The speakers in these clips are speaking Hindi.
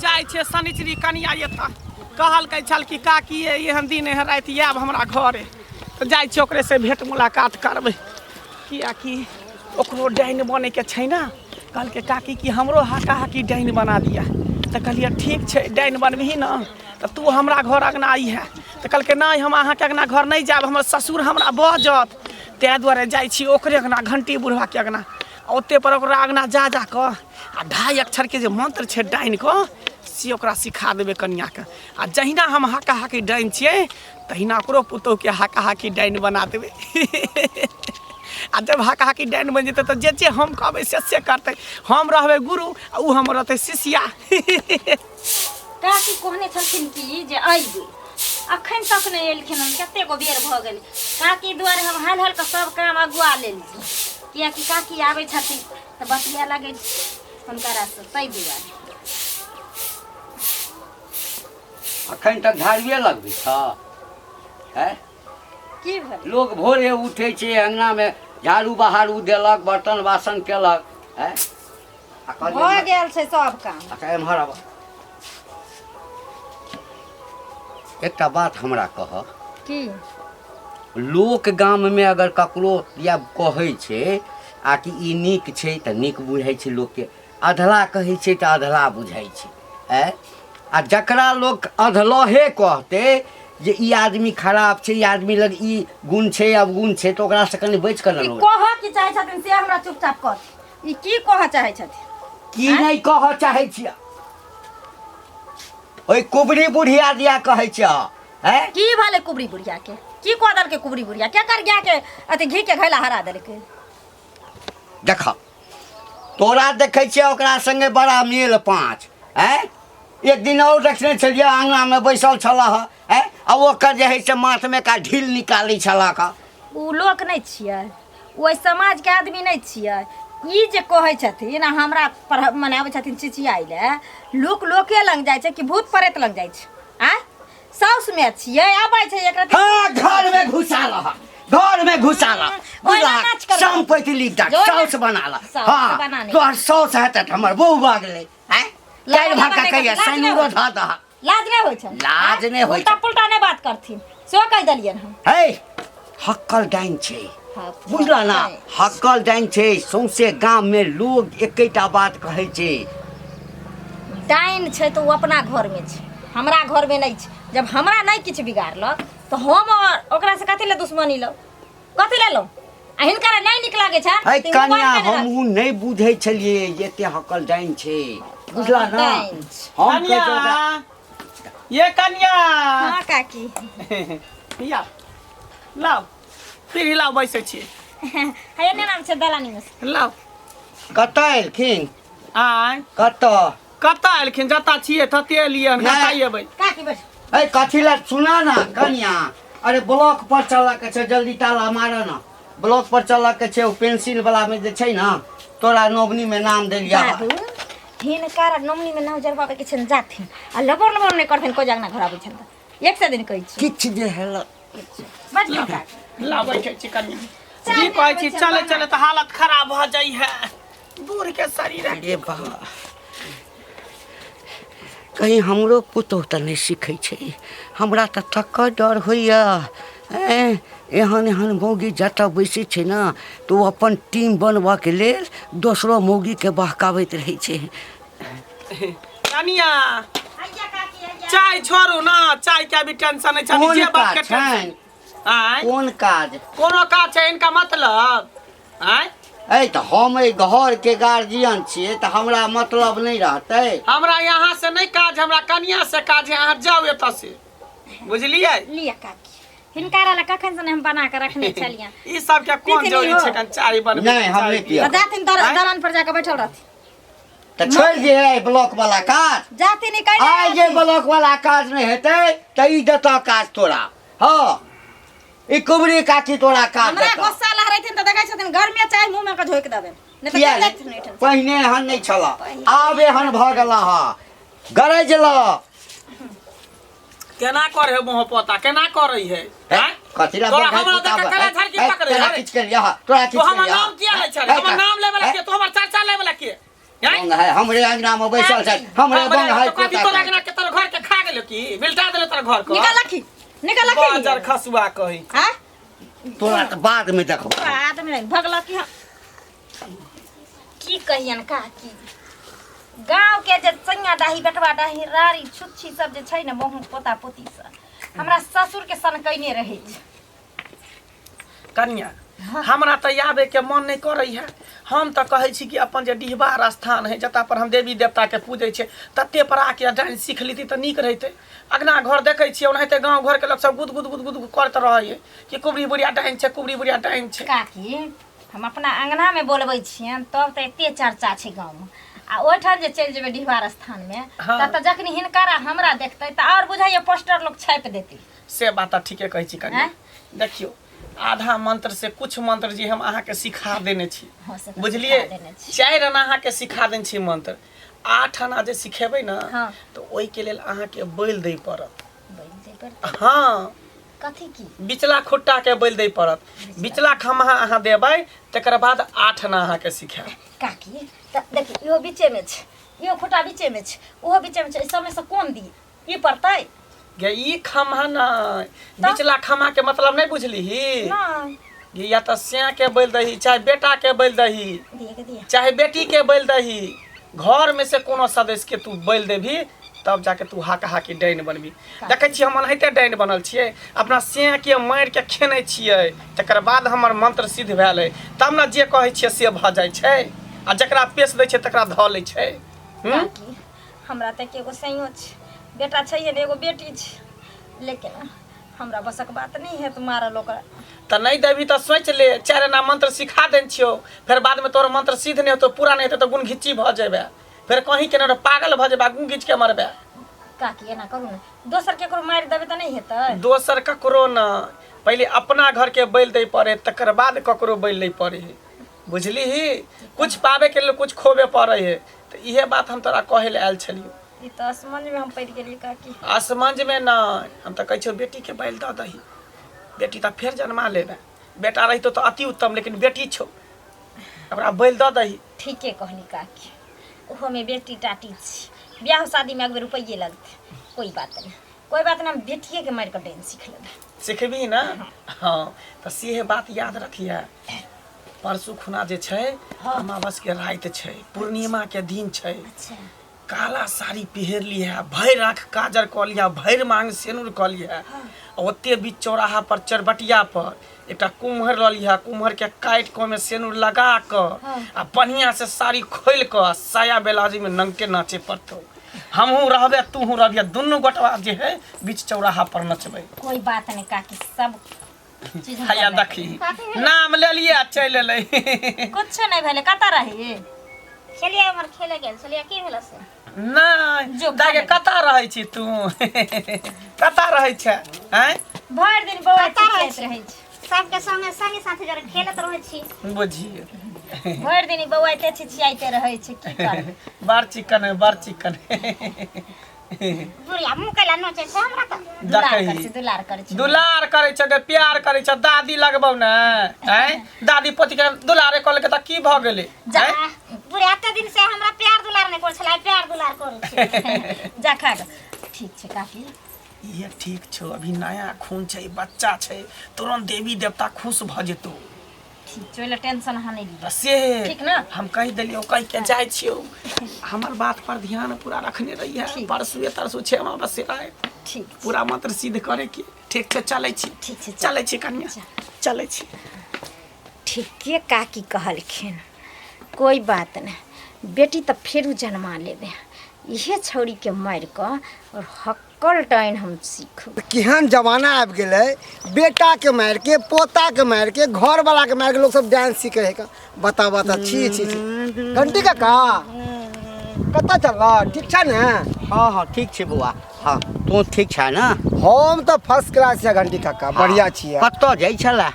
जाय छे शनिचरी कनिया ये था कहल के छल कि काकी एहन दिन है रात आब हमरा घरे तो जाय छे ओकरे से भेंट मुलाकात करबे किया कि ओकरो डाइन बने के छै ना कहल के काकी कि हमरो हाका हाकी डाइन बना दिया तो कहलिए ठीक छे डाइन बनबही ना तो तू हमरा घर अगना आई है तो कहल के नहीं हम अहाँ के अगना घर नहीं जाब हमर ससुर हमरा बजत तै दुआरे जाय छी ओकरे अगना घंटी बुढ़वा के अगना ओते पर ओकरा अगना जा क आ 2.5 अक्षर के जे मंत्र छे डाइन को से ओकरा सिखा देबे कन्या के आ जहिना हम हाका हाकी डाइन छिए तहिना ओकरो पुतौ के हाका हाकी डाइन बना देबे आ जब हाका हाकी डाइन बन जेते तो जे हम कहबे से करते हम रहबे गुरु आ उ हम रहते शिष्या काकी कहने छलखिन कि जे आइबे अखन तक नहीं एलखिन हम कते गो बेर भ गेल काकी द्वारे हम हाल हाल के सब काम अगुआ लेल किया कि काकी आवे छथिन त बतिया लागे हुनकरा से तै दुआरे अखन तक झाड़िए लगबी छ है की भेल लोग भोरे उठे छे अंगना में झाड़ू बहारू देलक बर्तन बासन केलक है भ गेल छै सब काम अच्छा एम्हर आब एकटा बात हमरा कह की लोक गाम में अगर ककरो या कहै छै आ कि ई नीक छै त नीक बुझाइ छै लोक के अधला कहै छै त अधला बुझाइ छै आ जकरा लोक अधलहे कहते जे ई आदमी खराब छै ई आदमी लग ई गुण छै अवगुण छै तो ओकरा से कनी बच कर न कह की चाहे छथिन से हमरा चुपचाप कह ई की कह चाहे छथिन की नहीं कह चाहे छियै ओइ कुबरी बुढ़िया दिया कहै छै हैं की भले कुबरी बुढ़िया के की कह दल के कुबरी बुढ़िया के कर गया के अति घी के घैला हरा दल के देख तोरा देखै छियै ओकरा संगे बड़ा मेल पाँच हैं एक दिन और देखने छलिए आंगना में बैसल छला है आ ओकर जे है से माथ में का ढील निकाली छला का उ लोक नहीं छियै ओइ समाज के आदमी नहीं छियै ई जे कहै छथिन हमरा मने आबै छथिन चिचियाइ ले लोक लोके लग जाइ छै कि भूत प्रेत लग जाइ छै आ साउस में छियै आबै छै एकरा हां घर में घुसा रहा घर में घुसा ला शाम पैतली तक साउस बना ला हां तोहर साउस है त हमर बहू भाग ले हैं काल भाग का कहिया सैनुरो धा दा लाज नहीं होय छै लाज नहीं होय उल्टा पुल्टा नहीं बात करथिन सो कह दलियन हम हे हक्कल डाइन छै बुझला ना हक्कल डाइन छै सौंसे गांव में लोग एकेटा बात कहै छै डाइन छै तो अपना घर में छै हमरा घर में नहीं छै जब हमरा नहीं किछ बिगाड़लक तो हम ओकरा से कथि ले दुश्मनी लो कथि ले लो आ हिनकरा नहीं निक लागे छै है कन्या हमहु नहीं बुझै छलिए एते हक्कल डाइन छै बुझला ना हम कन्या ये कन्या हां काकी या लाओ फिर लाओ बैसे छी है ने नाम छै दलानी में लाओ कत एलखिन आय कत एलखिन जता छिए तते एलियन कतै एबै काकी बैठ ए कथि ला सुना ना कन्या अरे ब्लॉक पर चला के छै जल्दी ताला मार ना ब्लॉक पर चला के छै पेंसिल वाला में जे छै ना तोरा नोबनी में नाम देलिया हिनकर नोमनी में नाम जरबाबे के छै जाथिन आ लबर लबर नहीं करथिन को जगना घर आबै छै त एक से दिन कहै छी किछ जे हेल बैठ ला ला बैठे छी कन्या जी कहै छी चले चले तो हालत खराब भ जाई है दूर के शरीर अरे बा कहीं हमरो पुतौह त नहीं सीखै छै हमरा त तक डर होइया एहन एहन मौगी जतऽ बैसे छै ना तो अपन टीम बनबा के लेल दोसरो मौगी के बहकावैत रहै छै कनिया चाय छोड़ू ना चाय के भी टेंशन नहीं छै जे बात के टेंशन आय कोन काज कोनो काज छै इनका मतलब आय ए त हम ए घर के गार्जियन छिए त हमरा मतलब नहीं रहतै हमरा यहाँ से नहीं काज हमरा कनिया से काज है अहाँ जाओ एत से बुझलिए लिया काकी हिनकारा ला कखन से हम बना के रखने छलिया ई सब के कोन जरूरी छै कन चाय बनबे नहीं हम नहीं किया जातिन दलान पर जाके बैठल रहती त छोड़ दे है ब्लॉक वाला काज जातिन नहीं कह आइ जे ब्लॉक वाला काज नहीं हेतै त ई देता काज तोरा हां ई कुबरी काकी तोरा काज हमरा गुस्सा लहरैथिन त देखै छथिन घर में चाय मुंह में के झोक देबे नहीं त देखैत नहीं ठन पहिने हन नहीं छला आब एहन भ गेला हा गरज ल केना करे मोह पोता केना करे है हैं कथि ला तोरा हमरा देख के कला झरकी पकड़े तोरा किछ कर लिया तोरा किछ तो कर हमर नाम किया ले छले हमर नाम लेबे ला के तो हमर चर्चा लेबे ला के बंग है हमरे अंगना में बैसल छै हमरे बंग है तो कथी तोरा अंगना के तोर घर के खा गेलो की मिलटा देले तोर घर को निकाल बाजार खसुआ कही हां तोरा त बाद में देखो बाद में भगला की कहियन का की गांव के जे सैया डाही बेटवा डाही रारी छुच्छी सब जे छै ने बहु पोता पोती सब हमरा ससुर के सन कइने रहै छै कन्या हमरा तो आबे के मन नहीं करे है हम तो कहे छी कि अपन जे डिहबार स्थान है जता पर हम देवी देवता के पूजे छे तते पर आके डाइन सीख लीती तो नीक रहते अगना घर देखे छिए ओनाहिते गांव घर के लोग सब गुद गुद गुद गुद करत रहे कि कुबरी बुढ़िया डाइन छे कुबरी बुढ़िया डाइन छे काकी हम अपना अंगना में बोलबै छियन तब तो एते चर्चा छै गांव में आ ओठन जे चल जेबे डिहबार स्थान में त त जखनी हिनकारा हमरा देखतै त और बुझाइए पोस्टर लोग छाप देती से बात ठीके कहै छी कन्या देखियो आधा मंत्र से कुछ मंत्र जी हम अहाँ के सिखा देने छी बुझलिए 4 आना अहाँ के सिखा देने छी मंत्र 8 आना जे सिखेबै ना तो ओई के लेल अहाँ के बैल दै पड़त हां कथी की बिचला खुट्टा के बैल दै पड़त बिचला खमहा अहाँ देबै तकर बाद 8 आना अहाँ के सिखाएब काकी त देखि यो बीचे में छै यो खुट्टा बीचे में छै ओहो बीचे में छै ई सब में से कोन दी ई पड़तै गे ई खमहा ना बिचला खमा के मतलब नहीं बुझली ही नहीं या तो स्या के बैल दही चाहे बेटा के बैल दही चाहे बेटी के बैल दही घर में से कोनो सदस्य के तू बैल देभी तब जाके तू हाका हाकी डाइन बनबी देखे छी हम अनहिते डाइन बनल छिए अपना स्या के मार के खेने छिए तकर बाद हमर मंत्र सिद्ध भेल है तब ना जे कहै छिए से भ जाय छै आ जकरा पेश दै छै तकरा ध लै छै हमरा त एगो सैयो छै बेटा छै ने एगो बेटी छै लेकिन हमरा बसक बात नहीं है तुम्हारा लोग त नहीं देवी त सोच ले 4 आना मंत्र सिखा देन छियो फिर बाद में तोर मंत्र सिद्ध नहीं तो पूरा नहीं तो गुण घिची भ जेबे फिर कहीं के न पागल भ जेबा गुण घिच के मरबे काकी एना करू न दोसर केकरो मार देबे त नहीं हेतै दोसर ककरो न पहले अपना घर के बैल दे पड़े तकर बाद ककरो बैल नहीं पड़े है बुझली ही कुछ पावे के लिए कुछ खोबे पड़े है तो इहे बात हम तोरा कहे ले आयल छलियो ई त असमंज में हम पड़ गेली काकी असमंज में ना हम त कहै छौ बेटी के बैल द दही बेटी त फिर जन्मा लेबे बेटा रही तो अति उत्तम लेकिन बेटी छौ हमरा बैल द दही ठीके कहली काकी ओहो में बेटी टाटी छी ब्याह शादी में अगर रुपये लगते कोई बात नहीं हम बेटिए के मार के डाइन सीख लेबे सीखबी ना हां त से बात याद रखिए परसू खुना जे छै अमावस के रात छै पूर्णिमा के दिन छै अच्छा काला साड़ी पहर लिया भैर आँख काजर क लिया भैर मांग सेनुर क लिया ओते बीच चौराहा पर चरबटिया पर एक कुम्हर ल लिया कुम्हर के काट के में सेनुर लगा क आ बढ़िया से साड़ी खोल क साया बेलाजी में नंगे नाचे पड़तो हमहू रहबे तूहू रहबे दुनू गोटवा जे है बीच चौराहा पर नचबे कोई बात नहीं काकी सब चीज हैया देखी नाम ले लिया चल ले कुछ नहीं भेले कता रही चलिए हमर खेले गेल चलिए की भेला से नहीं दागे कता रहै छी तू कता रहै छै हैं भर दिन बौआ खेलैत रहै छी सबके संगे साथे जरे खेलत रहै छी बुझिए भर दिन बौआ ते छिछियाइते रहै छी की कर बार चिकन बुढ़िया मुंह कला नोचे छै हमरा त दुलार करे छै गे प्यार करे छै दादी लगबौ न हैं दादी पति के दुलारे कल के त की भ गेलै बुढ़िया एते दिन से हमरा प्यार दुलार नहीं कर छला प्यार दुलार करै छी जा खा ठीक छै काकी ये ठीक छौ अभी नया खून छै बच्चा छै तुरंत देवी देवता खुश भ जेतौ ठीक छै टेंशन हा नहीं ली से ठीक ना हम कह देलियो कह के जाय छियो हमर बात पर ध्यान पूरा रखने रही है परसुए तरसु छै हम बस आए ठीक पूरा मंत्र सिद्ध करे के ठीक छै चलै छी ठीक छै चलै छी कन्या चलै छी ठीके काकी कहलखिन कोई बात नहीं बेटी तो फेरू जन्मा लेबे इहे छौरी के मार क और हक्कल डाइन हम सीखब केहन जमाना आबि गेलै बेटा के मार के पोता के मार के घर वाला के मार के लोग सब डांस सीखे है का बता छी घंटी काका कता चलला ठीक छै ने हाँ ठीक छै बौआ हाँ तू ठीक छै ना हम तो फर्स्ट क्लास छै घंटी काका बढ़िया छियै कतौ जाइ छला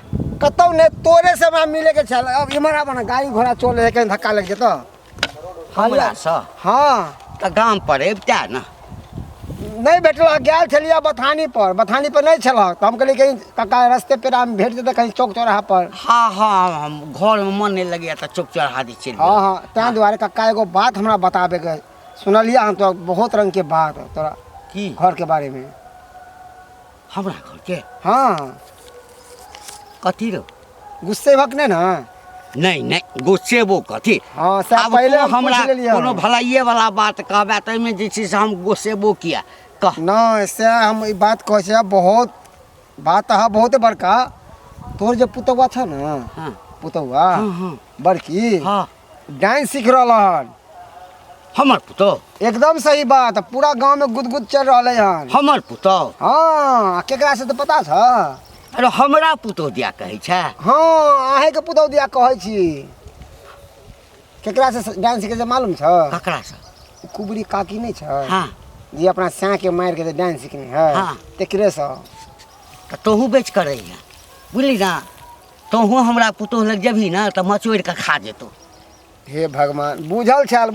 कतौ ने तोरे से हमरा मिले के छल अब इमरा बना गाड़ी घोड़ा चले है कहीं धक्का लग जेतो हमरा स हां त गाम पर एबता ना नहीं भेटल गेल छलिए बथानी पर नहीं छल तो हम कहलिए कहीं काका रास्ते पे हम भेट देते कहीं चौक चौराहा पर। हाँ हाँ हम घर में मन नहीं लगे तो चौक चढ़ा दी चल। हाँ हाँ तें दुआरे काका एगो बात हमरा बताबे के सुनलिए हम तो बहुत रंग के बात तोरा की घर के बारे में। हमरा घर के हाँ कथी रो गुस्से भक नहीं ना। नहीं नहीं गुस्से वो कथी। हाँ सब अब पहले तो हम हमरा पूछ लेलिए कोनो भलाइए वाला बात कहबे त में जे छै से हम गुस्से वो किया कह। ना ऐसे हम ई बात कहे छे बहुत बात है बहुत बड़का। तोर जो पुतौआ था ना हाँ पुतौआ हाँ हाँ बड़की हाँ डांस सीख रहल हमर पुतो एकदम सही बात पूरा गांव में गुदगुद चल रहले हन। हमर पुतो हाँ केकरा से तो पता था। अरे हमरा पुतो दिया कहै छै। हाँ आहे के पुतौ दिया कहै छी केकरा से डांस सीखे से मालूम छ। ककरा से कुबरी काकी नहीं छ हाँ जी अपना स्या के मार के डांस सीखने है हाँ। तेकरे से तो तोहू बेच करे है बुझली ना तोहू हमरा पुतो लग जभी ना तो मचोड़ के खा जेतो। हे भगवान बुझल छल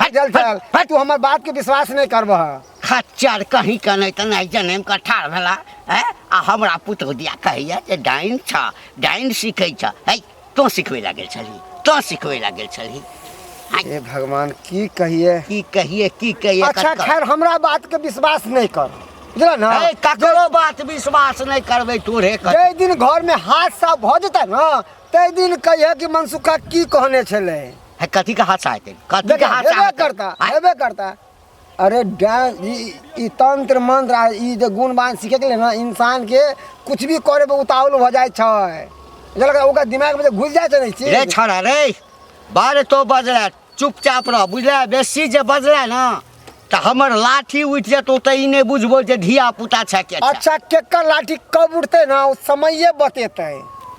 तू हमर बात के विश्वास नहीं करबह। खच्चर कहीं का नहीं तो नहीं जनेम का ठाड़ भेला है आ हमरा पुतो दिया कहैया जे डाइन छ डाइन सीखै छ है तो सिखबै लागल छली तो सिखबै लागल छली। हे भगवान की कहिए की कहिए अच्छा खैर हमरा बात के विश्वास नहीं कर बुझल ना। ए ककरो बात विश्वास नहीं करबै तोरे कर। जे दिन घर में हाथ साफ भ जेता ना ते दिन कहिए कि मनसुखा की कहने छले है कथी का हाथ आते कथी का हाथ हेबे करता। अरे डांस ई तंत्र मंत्र आ ई जे गुणवान सीखे के ना इंसान के कुछ भी करे पे उतावल हो जाए छै जलका ओकर दिमाग में घुस जाए छै नहीं चीज। रे छोड़ा रे बारे तो बजला चुपचाप रह बुझला बेसी जे बजला ना तो हमर लाठी उठ जेतो त ई नहीं बुझबो जे धिया पुता छै के। अच्छा केकर लाठी कब उठते ना उस समये बतेते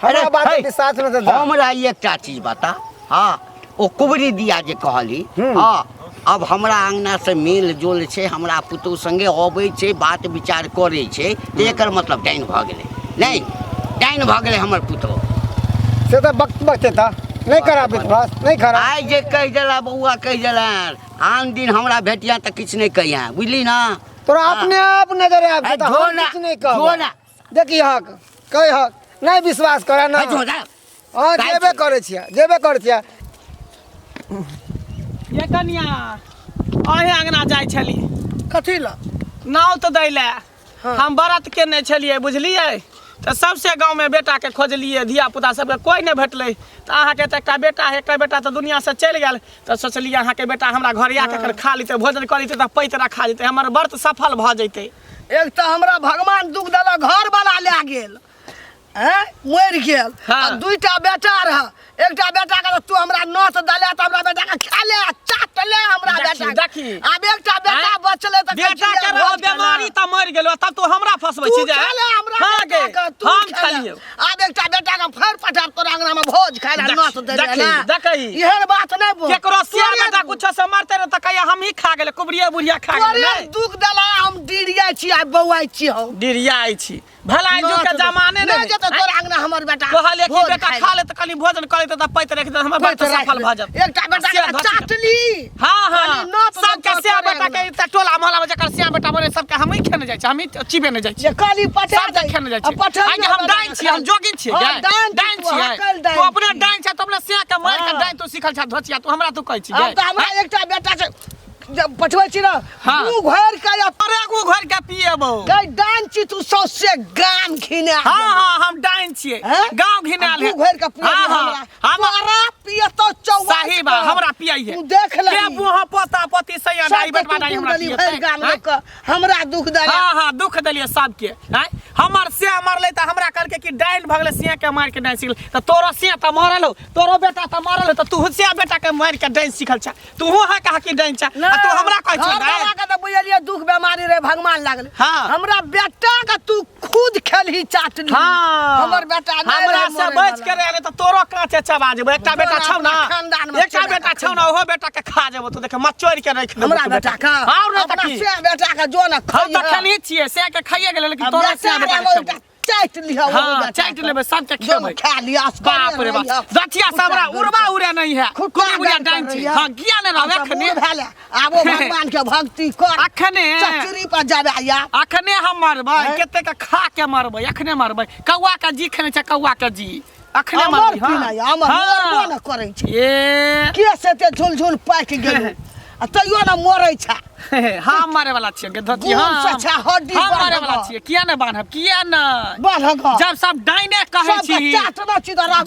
हमरा बात के विश्वास न दे। हमरा एकटा चीज बता हाँ ओ कुबरी दिया जे कहली हाँ अब हमरा अंगना से मेल जोल छै हमरा पुतौ संगे अबै छै बात विचार करे छै एकर मतलब डाइन भ गेलै नहीं डाइन भ गेलै हमर पुतौ से तो वक्त बचता नहीं करा विश्वास नहीं करा। आइ जे कह देला बउआ कह देला आन दिन हमरा भेटिया त किछ नहीं कहिया बुझली ना। तोरा अपने आप नजर आब त हम कुछ नहीं कहब देखी हक कह हक नहीं विश्वास करा ना। हां जेबे करे छिया ये कन्या अहे अंगना जाय छली कथी ला नाव तो दै ले हम व्रत केने छलिए बुझलिए तो सबसे गांव में बेटा के खोजलिए धिया पुता सबके कोई नहीं भेटले तो अहाँ के एकटा बेटा तो दुनिया से चल गेल तो सोचलिए अहाँ के बेटा हमरा घर आके खा लेते भोजन कर लेते तो पैतरा खा जेते हमर व्रत सफल भ जेते। एक तो हमरा भगवान दुख देला घर वाला ले गेल हैं मर गेल आ दुईटा बेटा रह एकटा बेटा के तू हमरा नौत दले त हमरा बेटा के खेले चाट ले हमरा बेटा देखी अब एकटा बेटा बचले त बेटा के रहो बीमारी त मर गेलो तब तू हमरा फसबै छी जे हां गे हम खालियो अब एकटा बेटा के फेर पठार तोरा अंगना में भोज खाइला नौत दले ना देखी इहन बात नहीं बोल केकरो सिया बेटा कुछ से मारते न त कहिया हम ही खा गेले कुबरिया बुढ़िया खा गेले दुख देला हम डिरिया छी आ बौआई छी हम डिरियाई छी भलाई जो के जमाने नहीं जते तोरा अंगना हमर बेटा कहले कि बेटा खा ले त कनी भोजन करे त पैत रख दे हमर बात सफल भ जात एकटा बेटा के चाटली हां सबके सिया बेटा के त टोला मोहल्ला में जकर सिया बेटा बने सबके हम ही खेने जाय छी हम ही चिबे ने जाय छी काली पटा सब खेने जाय छी आज हम डाइन छी हम जोगिन छी डाइन छी तू अपने डाइन छ त अपने सिया के मार के डाइन तू सिखल छ धोचिया तू हमरा तू कहै छी अब त हमरा एकटा बेटा से जब पठबै छी ना तू घर के या परेगु घर के पिएबो गई डाइन छी तू सौसे गाम घिने हां हम डाइन छी गांव घिनाल है तू घर के पिए हमरा हमरा पिए तो चौवा सही बा हमरा पियाई है तू देख ले के बुहा पोता पोती सैया दाई बटवा दाई हमरा पिए गाम लोग हमरा दुख दे हां दुख देलिए सबके हैं हमर से मरले त हमरा कहलके कि डाइन भगले सिया के मार के डाइन सिखल त तोरो सिया त मरल हो तोरो बेटा त मरल हो त तू सिया बेटा के मार के डाइन सिखल छ तू हो है कहा कि डाइन छ तू हमरा कहै छ हमरा के त बुझलिए दुख बीमारी रे भगवान लागल हमरा बेटा के तू खुद खेलही चाटली हमर बेटा हमरा से बच के रहले त तोरो काचे चबा जेबो एकटा बेटा छौ ना एकटा बेटा छौ ना ओहो बेटा के खा जेबो तू देख मचोड़ के रख दे हमरा बेटा का हां रे अपना से बेटा का जो ना हम त खली छिए से के खाइए गेले लेकिन तोरा से बेटा चाट लिया हाँ चाट लेबै सबके खेबै खा लिया बाप रे बाप दचिया सबरा उड़बा उड़े नहीं है कोई बुझा डाइन छी हां ज्ञान रहबे अखने भेले आबो भगवान के भक्ति कर अखने चचरी पर जाबे या अखने हम मरबै कते के खा के मरबै अखने मरबै कौआ के जी खेने छै कौआ के जी अखने मरबै हां मरबो न करै छै ए के से ते झुल झुल पाक गेल आ तैयो न मरै छै हम मारे वाला छियै गधती हां अच्छा हड्डी हम मारे वाला छियै किया न बान्हब किया न बान्हब जब सब डाइने कहै छी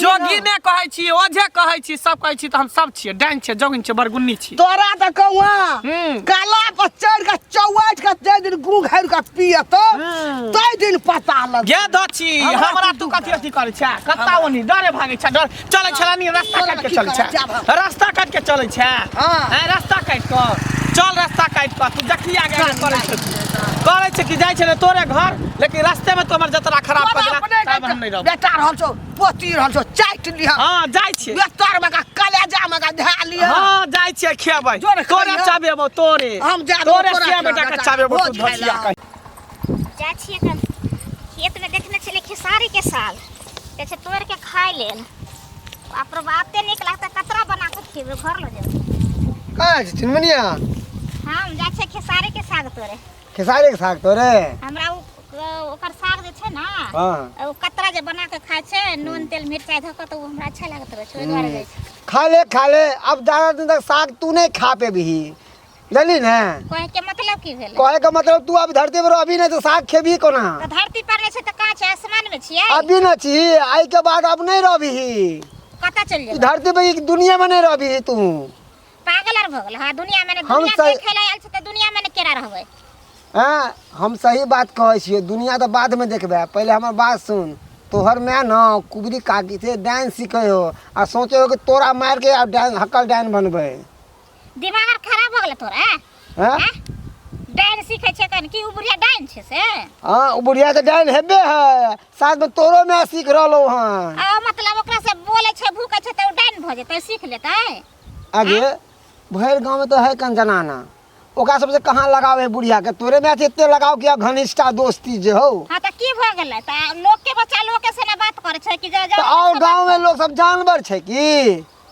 जोगी ने कहै छी ओझे कहै छी सब कहै छी त हम सब छियै डाइन छियै जोगिन छियै बरगुन्नी छियै तोरा त कौआ काला पर चढ़ के चौवाट के जे दिन गु घार के पियत तै दिन पता लग गे दची हमरा तू कथि अथि करै छै कत्ता ओनी डरे भागै छै डर चलै छलानी रास्ता काट के चलै छै रास्ता काट के चलै छै हां रास्ता काट के चल रास्ता काट के तू जखिया गे करे छै कि जाय छै तोरे घर लेकिन रास्ते में तो हमर जतरा खराब कर देला तब हम नहीं रहब बेटा रहल छौ पोती रहल छौ चाट लिया हां जाय छै बेटर में का कलेजा में का धा लिया हां जाय छै खेबै तोरे चाबेबो तोरे हम जा तोरे से बेटा के चाबेबो तू धसिया के जा छिए कल खेत में देखने छले खेसारी के साल कहै छै तोड़ के खाय लेल बाप रे बाप ते नीक लागता कतरा बना के खेबै घर ल जेबै का छै चिनमनिया हम जा छै खेसारी के साग तोड़े खेसारी के साग तोरे हमरा ओकर साग जे छै ना हां ओ कतरा जे बना के खाय छै नून तेल मिरचाई धऽ के तो हमरा अच्छा लागत रहे छै ओइ दुआरे जाइ छै खा ले अब ज्यादा दिन तक साग तू नहीं खा पेबही जानी ना कहे के मतलब की भेल कहे का मतलब तू अब धरती पर अभी नहीं तो साग खेबी कोना तो धरती पर नहीं छै त कहां छै आसमान में छियै अभी न छी आई के बाद अब नहीं रहबी कता चल जेबै धरती पे दुनिया में नहीं रहबी तू पागल आर भ गेल हां दुनिया में हम दुनिया देखे ले आयल छै त दुनिया में केरा रहबै हां हम सही बात कहै छियै दुनिया तो बाद में देखबे पहले हमर बात सुन तोहर में ना कुबरी काकी थे डांस सीखे हो आ सोचे हो कि तोरा मार के अब डांस हकल डांस बनबे दिमाग आर खराब भ गेल तोरा हां डांस सीखे छै कन की उ बुढ़िया डांस छै से हां उ बुढ़िया तो डांस हेबे है साथ में तोरो में सीख रहलो हां आ मतलब ओकरा से बोले छै भूखे छै त उ डांस भ जेतै सीख लेतै आगे भैर गांव में तो है कन जनाना ओका सबसे कहां लगाव है बुढ़िया के तोरे में इतने लगाव किया घनिष्ठा दोस्ती जे हो हां त की भ गेलै त लोग के बच्चा लोग के से ना बात करे छै कि तो और गांव में लोग सब जानवर छै की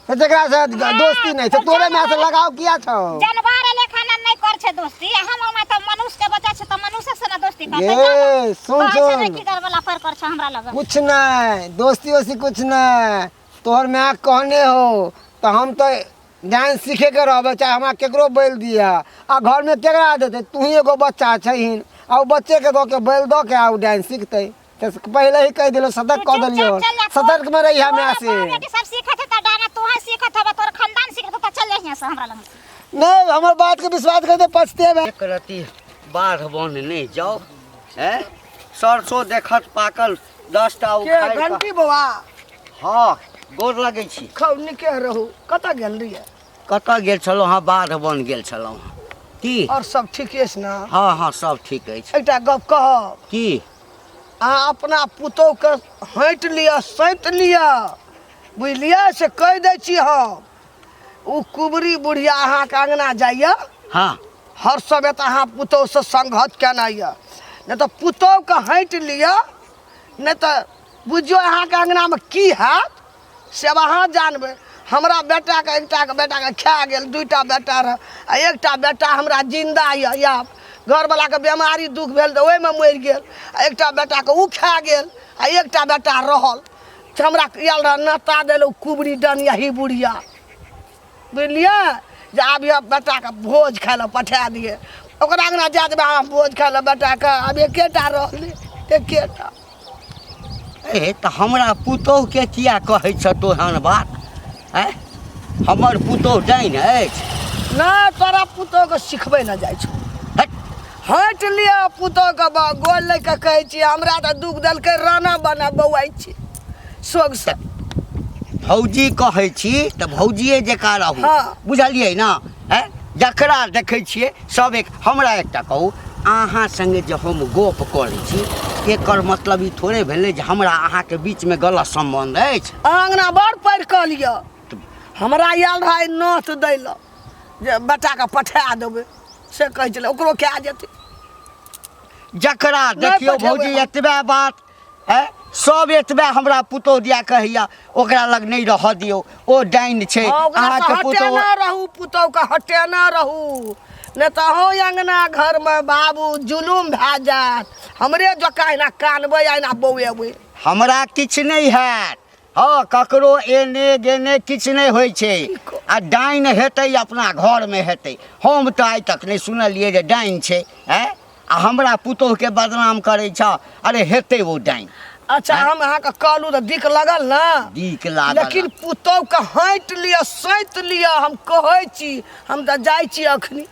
से जकरा से दोस्ती नहीं छै तोरे में से लगाव किया छौ जानवर लेखा नहीं कर छै दोस्ती हम त मनुष्य के बच्चा छै त मनुष्य से ना दोस्ती करतै ये सुन सुन की करबला पर कर छ हमरा लग कुछ नहीं दोस्ती वोस्ती कुछ नहीं तोहर में कहने हो तो हम तो डांस सीखे के रहबे चाहे हमरा केकरो बैल दिया आ घर में केकरा देते तू ही एगो बच्चा छहिन आ बच्चे के दो के बैल दो के आ डांस सीखते तो पहले ही कह दिलो सतर्क कर दिलियो सतर्क में रही हमें से सब सीखत त डाना तू है सीखत हबे तोर खानदान सीखत त चल जाइए से हमरा लग नहीं हमर बात के विश्वास कर दे पछते में एक रति बाढ़ बन नहीं जाओ हैं सरसों देखत पाकल 10 टा के उखाड़ घंटी बाबा हां गोर लगै छी खौनी के रहू कता गेल रहिए कतऽ गेल छलहुँ हाँ बाढ़ बन गेल छलहुँ की और सब ठीके छै ना हाँ हाँ सब ठीक अछि एकटा गप कहब की अहाँ अपना पुतोह के हँट लिअ सैंत लिअ बुझलियै से कह दै छी हम उ कुबरी बुढ़िया अहाँके अंगना जाइए हाँ हर समय तऽ अहाँ पुतोह से संघत केना यऽ नहीं तो पुतोह के हँट लिअ नहीं तो बुझियो अहाँके अंगना में की हैत से अहाँ जानबै हमरा बेटा के एकटा के बेटा के खा गेल दुईटा बेटा रह आ एकटा बेटा हमरा जिंदा या घर वाला के बीमारी दुख भेल तो ओहि में मर गेल आ एकटा बेटा के उ खा गेल आ एकटा बेटा रहल हमरा आयल रह नता देल कुबरी डनिया ही बुढ़िया बुझलियै जे आब बेटा के भोज खाय लए पठा दिए ओकरा अंगना जा देबै अहाँ भोज खाय लए बेटा के आब एकेटा रहलै एकेटा ए तऽ हमरा पुतोह के किया कहै छ तोहन बात हैं हमर पुतोह डाइन अछि नहीं तोरा पुतोह के सिखबै न जाइ छौ हट लिया पुतोह के गोल ले के कहै छी हमरा तऽ दुख देलकै राना बना बौआइ छी सोग से भौजी कहै छी तऽ भौजिए जेका रहू हाँ। बुझलियै ना हैं जकरा देखै छियै सब एक हमरा एकटा कहू अहाँ संगे जे हम गप करै छी एकर मतलब ई थोड़े भेलै जे हमरा अहाँके बीचमे गलत सम्बन्ध अछि अंगना बड़ पढ़ि कऽ लिअ हमरा आयल रहा नोत दै लए जे बेटा के पठा देबै से कहै छलै ओकरो कए जेतै जकरा देखियो पठेबै भौजी हम। एतबे बात सब एतबे हमरा पुतोह दिया कहैया ओकरा लग नहीं रह दियौ ओ डाइन छै अहाँके हटे पुतोह ना रहू पुतोह के हटे ना रहू नहीं तो हो अंगना घर में बाबू जुलूम भए जात हमरे जका ना कानबे ना बौएबै हमरा किछु नहीं हैत हाँ ककरो एने गेने किछु नहीं होइ छै आ डाइन हेतै अपना घरमे हेतै हम तऽ आइ तक नहीं सुनलियै जे डाइन छै आ हमरा पुतोहके बदनाम करै छ अरे हेतै ओ डाइन अच्छा हम अहाँ के कहलू तो दिक लगल ना दीक लागल लेकिन पुतोह के हट लिया सैत लिया हम कहै छी हम तो जाइ छी अखनी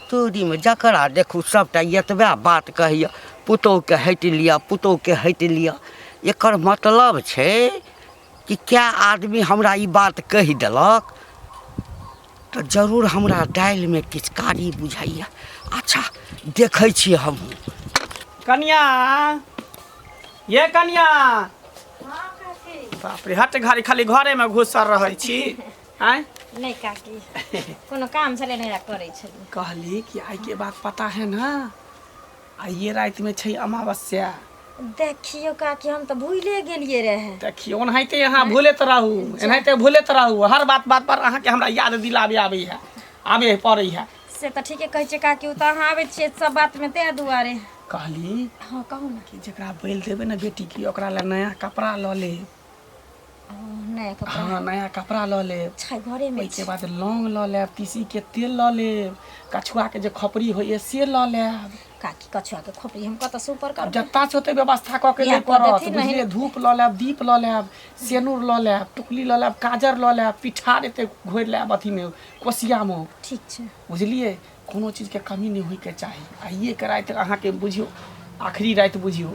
तोरीमे जकरा देखू सबटा एतबे बात कहैया पुतोहके हटि लिअ पुतोहके हटि लिअ एकर मतलब छै कि क्या आदमी हमरा ई बात कहि देलक तऽ जरूर हमरा दालिमे किछु कारी बुझाइया अच्छा देखै छियै हमहूँ कनिया ये कनिया बाप रे हट घड़ी खाली घरे में घुसल रहै छी आय नहीं काकी कोनो काम छले नहीं करे छली कहली कि आइ के बात पता है ना आइए रात में छै अमावस्या देखियो काकी हम तो भूले गेलिए रहे देखियो ओनाहिते यहाँ भूलैत रहू एनाहिते भूलैत रहू हर बात बात पर अहाँके हमरा याद दिलाबे आबे पड़ै है से तो ठीके कहै छै काकी उत अहाँ आबै छियै सब बात में ते दुआरे कहली हाँ कहू ना कि जकरा बैल देबै ना बेटी की ओकरा ले नया कपड़ा लऽ ले नया कपड़ा हाँ नया कपड़ा लऽ ले छै घरे में ओहिके बाद लौंग लऽ लेब तीसी के तेल लऽ लेब कछुआ के जे खपरी होइए से लऽ लेब काकी कछुआ के खोपड़ी हम कत सुपर अब कर जत्ता छै ओते व्यवस्था कऽ के ले इहाँ कऽ पड़त देथिन बुझलिए नहीं। धूप लऽ लेब दीप लऽ लेब सेनुर लऽ लेब टुकली लऽ लेब काजर लऽ लेब पिठार एते घोरि लेब अथीमे कोसियामे ठीक छै बुझलिए कोनो चीजके कमी नहीं होइके चाही आइए के राति अहाँके बुझियौ आखिरी राति बुझियौ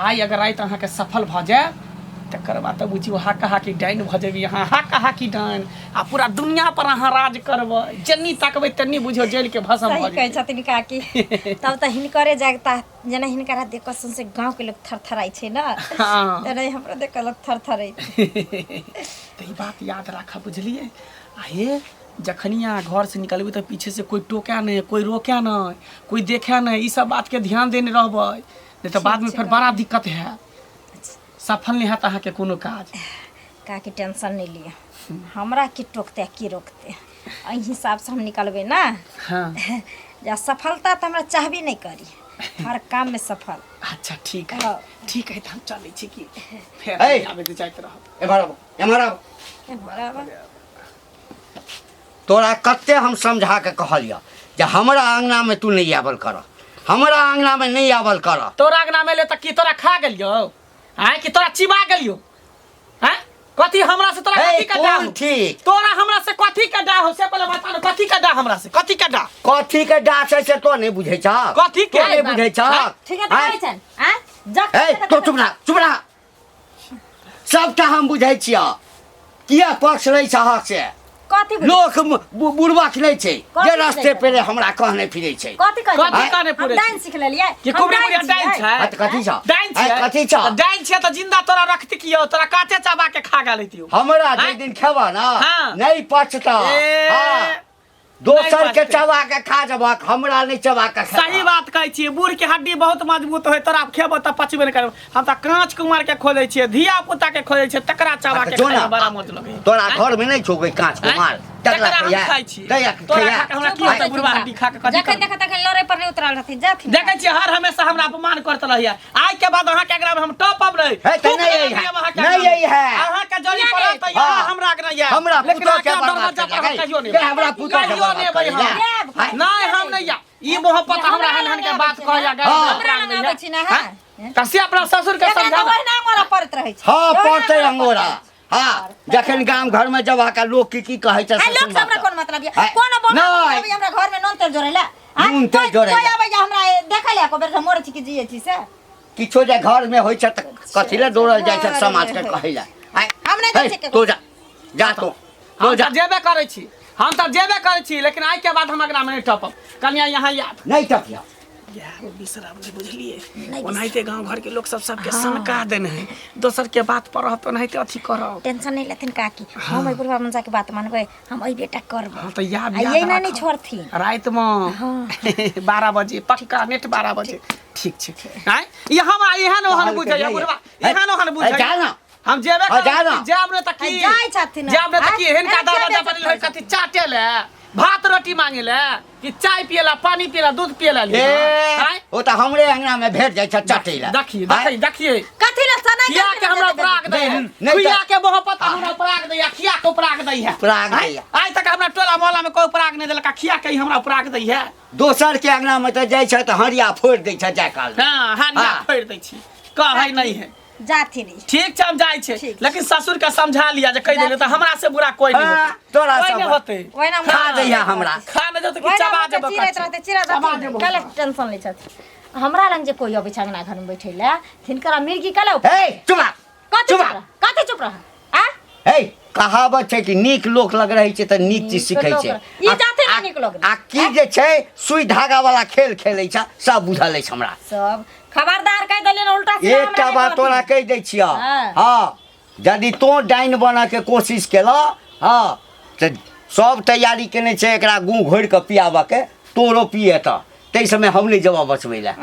आइ अगर राति अहाँके सफल भऽ जाए तकर बाद तऽ बुझियौ हाका हाकी डाइन भऽ जेबै अहाँ हाका हाकी डाइन आ पूरा दुनिया पर अहाँ राज करबै जन्नी तकबै तन्नी बुझियौ जेल के भसम सही भऽ कहै जेतै छथिन काकी तब तऽ हिनकरे जागता जेना हिनकरा देख कऽ सुन से गाँव के लोग थरथराइ छै ना हाँ। तेना हमरा देख कऽ लोग थरथराइ तऽ ई बात याद राखब बुझलिए आ ये जखनिया घर से निकलबै तऽ पीछे से कोई टोकै नहीं कोई रोकै नहीं कोई देखे नहीं ई सब बात के ध्यान देने रहबै नहीं तो बाद में फिर बड़ा दिक्कत है सफल नहीं हैत अहाँके कोनो काज काकी टेंशन नहीं लिया हमरा की टोकते की रोकते एहि हिसाब से हम निकलबै ना हाँ जा सफलता तो हमरा चाहबे नहीं करी हर काम में सफल अच्छा ठीक है हाँ। ठीक है तो हम चलै छी कि फेर ए! आबे के जाइत रहब एम्हर आब बराबर तोरा कते हम समझा के कहलिया जे हमरा अंगना में तू नहीं आवल कर हमरा अंगना में नहीं आवल कर तोरा अंगना में ले त की तोरा खा गेलियो आय कि तोरा चिबा गेलियो हैं कथी हमरा से तोरा हे, कथी का डा कोन ठीक? तोरा हमरा से कथी का डा हो से पहले बता न कथी का डा हमरा से कथी का डा कथी के डाक छै से तो नहीं बुझै छ कथी के? तो नहीं बुझै छ ठीक है तो कहै छन आ जक ए तो चुप रह सबटा हम बुझै छियै किया पक्ष लै छहक से कथी लोक बुढ़बक नहीं छै कथी जे रास्ते बुझै पे हमरा कहने फिरै छै कथी कहै कथी छै? कहने पुरै हम डाइन सीख लेलियै कि हम कुबरी डाइन बुढ़िया डाइन छियै। छै हट कथी छ डाइन छै कथी छ त डाइन छै त जिंदा तोरा रखती कियो तोरा काटे चाबा के खा गेलैतियो हमरा जे हैं? दिन खेबा ना हाँ। नहीं पचता ए, हाँ दोसर नहीं के पचतै। चबा के खा जबक हमरा नहीं चबा के खेबा। सही बात कहै छियै बूढ़ के हड्डी बहुत मजबूत होय तोरा खेबो त पचबे नहीं करब हम त कांच कुमार के खोदै छियै धिया पुता के खोदै छियै तकरा चाबा के जो ना, खाए बड़ा मौज लगै तोरा घर में नहीं छौ कोई कांच कुमार तकरा हम खाइ छी तोरा खा के हमरा की होतै बुढ़वा हड्डी खा के कथी जखन करब? देख तखन लड़े पर नहीं उतरल रहती जाथिन देखै छियै हर हमेशा हमरा अपमान करत रहैया आइ के बाद अहाँ के एकरा में हम टॉप अप रही है तो नहीं यही है नहीं यही है अहाँ के जड़ी किया पड़त त नहीं? यहाँ हाँ। हमरा के नहीं है हमरा लेकिन पुतोह के आके बर्बाद दरवाजा पर कर हम कहियो नहीं दे हमरा पुतोह के कहियो नहीं बर्बाद भाई कर हम दे। नहीं हम नहीं या ई मोहब्बत हमरा हन के बात कहया गए हाँ। हमरा लग आबै छी ना हां कसी अपना ससुर के एका समझा तो ओहिना मोरा पड़त रहै छै हाँ ओहिना पड़ते मोरा अंगोरा हाँ जखन गांव घर में जब आका लोग की कहै छै आ लोग से हमरा कोन मतलब ये कोन बोल नहीं अभी हमरा घर में नून तेल जोड़ैला नून तेल जोड़ैला। कोई आबै जा हमरा देखले को बेर मोर छी कि जिए छी से किछो जे घर में होइ छै त कथि ले दौड़ल जाइ छै समाज के कहै ला हम नहीं जाय छै तो जा तो हम त जेबे करै छी हम त जेबे करै छी लेकिन आइ के बाद हम एकरा में नहीं टॉप अप कन्या यहाँ याद नहीं टपिया यार वो बिसरा बुझलिए ओनाहिते गांव घर के लोग सबके सनका देने हैं दोसर के बात पर रहत ओनाहिते अथी करब टेंशन नहीं लेथिन काकी हम ओइ बुढ़वा मंजा के बात मानबै हम ओइ बेटा करब हाँ तो याद आ ये ना नहीं राखब। छोड़थिन रात में 12 बजे पक्का नेट 12 बजे ठीक छै हैं ये हमरा एहन ओहन बुझै है बुढ़वा एहन ओहन बुझै जा ना हम जेबे जा ना। जाब ने त की जाय छथिन ना। जाब ने त की हिनका हैं, दरवाजा जाय पर छथिन। कथी चाटे ले भात रोटी मांगे ले कि चाय पियला पानी पियला दूध पियला ले हैं ओ त हमरे अंगना में भेट जाइ छ चटै ला देखिए देखिए देखिए कथी ला सना खिया के हमरा पराग दे है नहीं खिया तो- के मोहब्बत हमरा पराग दे है खिया के पराग दे है पराग हैं? दैया। आज तक हमरा टोला मोहल्ला में कोई पराग नहीं देलका खिया के ही हमरा पराग दे है दोसर के अंगना में त जाइ छ त हरिया फोड़ दै छ जाय काल में। हां हानिया हाँ। फोड़ दै छी कहै नहीं है जाथिन ई। ठीक छै हम जाइ छै ठीक। लेकिन ससुर के समझा लिया जे कह देले त हमरा से बुरा कोई नहीं हाँ, होतै तोरा कोई सब नहीं होतै ओहिना खा दैया हमरा खा न जत कि ओहिना चबा मुँह देबो के चिरैत रहतै, चिरैत चबा रहतै। देबो काहे टेंशन लै छथि हमरा लंग जे कोई अबै छ अंगना घर में बैठै ले तिनकरा मिर्गी कला हे चुप रह, कथी चुप चुप रह। रह कथी चुप रह आ हे कहावत छै कि नीक लोक लग रहै छै त नीक चीज सिखै लोक छै ई जाते ने नीक लोक आ की जे छै सुई धागा वाला खेल खेलै छ सब बुझल अछि हमरा सब खबरदार कह देलियन उल्टा सीधा एकटा हमरा बात नहीं तोरा कहथिन। कह दै छिय हाँ। हाँ यदि तो डाइन बना के कोशिश केला हाँ त सब तैयारी केने छै एकरा गूँ घोरि के पियाबऽ के तोरो पिए त तै समय हम नहीं जवाब बचबै ला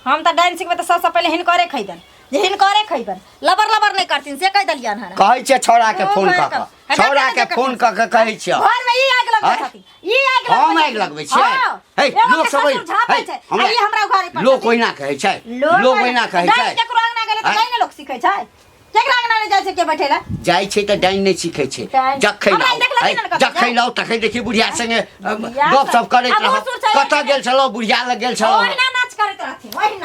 हम त डांस सिखबे त सबसे पहले हिनकरे खैदन जे हिनकरे खैबन लबर लबर नहीं करथिन से कह देलियन हन कहै छै छौड़ा के फोन ओ, क के है, छौड़ा के देखा, फोन क के कहै छिय घर में ई आग लगबै हाँ? छथिन ई आग हम लगबै आगि लगबै छियै हाँ। हे एगो लोक के सब ससुर झाँपै छै आ ई हमरा घरे पर लोक छथिन। ओहिना कहै छै लोक ओहिना कहै डांस छै केकरो अंगना गेले त हाँ? कहीं ने लोग सिखै छै केकरा अंगना नहीं जाय छै के बैठे ला जाइ छै त डाइन नहीं सीखै छै डाइन। जखै हमरा लाउ देखलखिन है, हन कतऽ जखै जाइ? लाउ तखै देखी बुढ़िया संगे बुढ़िया गप सब करैत आ रह भसुर छै कतऽ गेल छलौ बुढ़िया लग गेल छलौ ओहिना नाच करैत रहथिन ओहिना